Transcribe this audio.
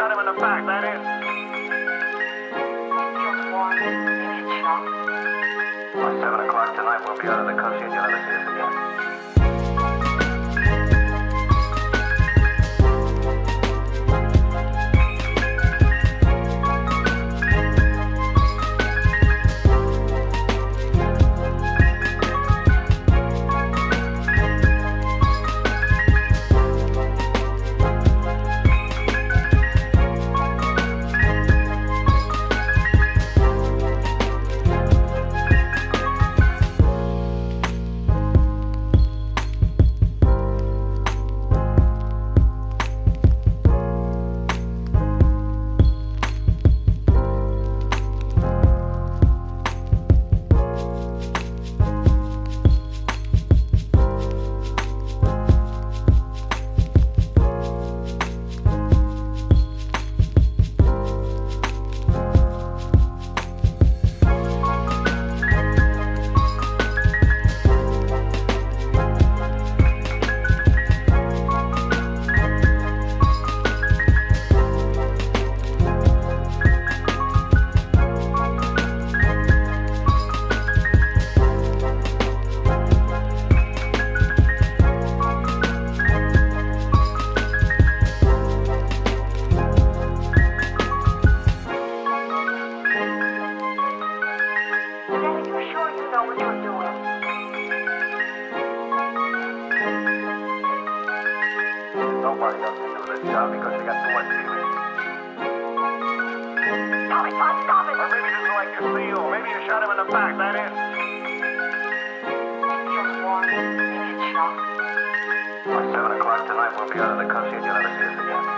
shot him in the back, that is. By 7 o'clock tonight, we'll be out of the country and you'll never see us again. Nobody else can do this job because they got too much feeling. Stop it, Todd, stop it! Or maybe this is like your seal. Maybe you shot him in the back, that is. Maybe it's warm, maybe it's shock. By 7 o'clock tonight, we'll be out of the country and you'll never see us again.